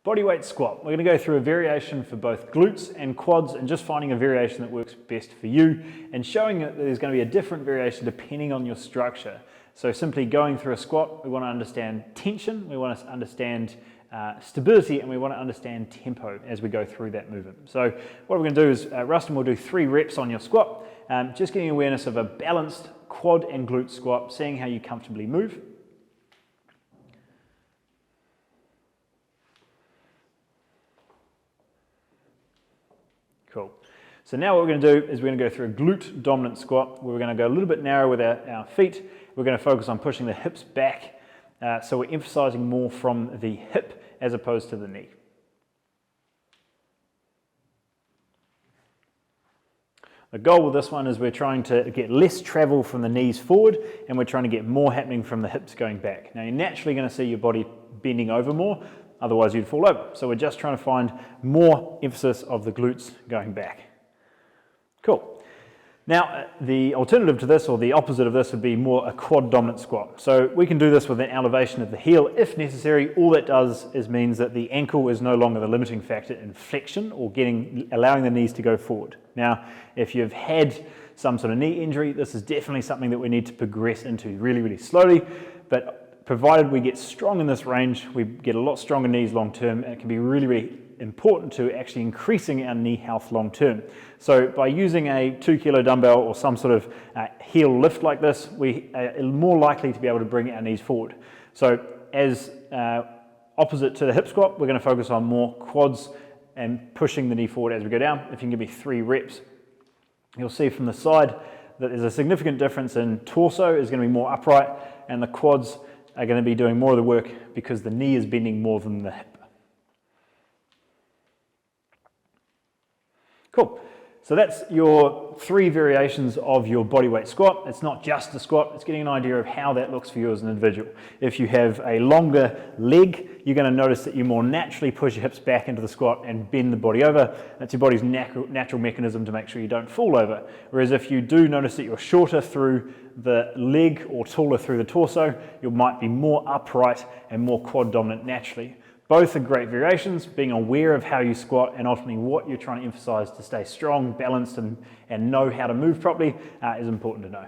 Bodyweight squat. We're going to go through a variation for both glutes and quads and just finding a variation that works best for you and showing that there's going to be a different variation depending on your structure. So simply going through a squat, we want to understand tension, we want to understand stability, and we want to understand tempo as we go through that movement. So what we're going to do is, Rustin will do 3 reps on your squat, just getting awareness of a balanced quad and glute squat, seeing how you comfortably move. Cool. So now what we're going to do is we're going to go through a glute dominant squat where we're going to go a little bit narrow with our feet. We're going to focus on pushing the hips back, so we're emphasizing more from the hip as opposed to the knee. The goal with this one is we're trying to get less travel from the knees forward and we're trying to get more happening from the hips going back. Now you're naturally going to see your body bending over more, otherwise you'd fall over. So we're just trying to find more emphasis of the glutes going back. Cool. Now the alternative to this, or the opposite of this, would be more a quad dominant squat. So we can do this with an elevation of the heel if necessary. All that does is means that the ankle is no longer the limiting factor in flexion or allowing the knees to go forward. Now if you've had some sort of knee injury, this is definitely something that we need to progress into really, really slowly, but provided we get strong in this range, we get a lot stronger knees long term, and it can be really, really important to actually increasing our knee health long term. So by using a 2 kilo dumbbell or some sort of heel lift like this, we are more likely to be able to bring our knees forward. So as opposite to the hip squat, we're going to focus on more quads and pushing the knee forward as we go down. If you can give me 3 reps, you'll see from the side that there's a significant difference in torso is going to be more upright, and the quads are going to be doing more of the work because the knee is bending more than the hip. Cool. So that's your 3 variations of your bodyweight squat. It's not just a squat, it's getting an idea of how that looks for you as an individual. If you have a longer leg, you're going to notice that you more naturally push your hips back into the squat and bend the body over. That's your body's natural mechanism to make sure you don't fall over. Whereas if you do notice that you're shorter through the leg or taller through the torso, you might be more upright and more quad dominant naturally. Both are great variations. Being aware of how you squat and ultimately what you're trying to emphasize to stay strong, balanced, and know how to move properly is important to know.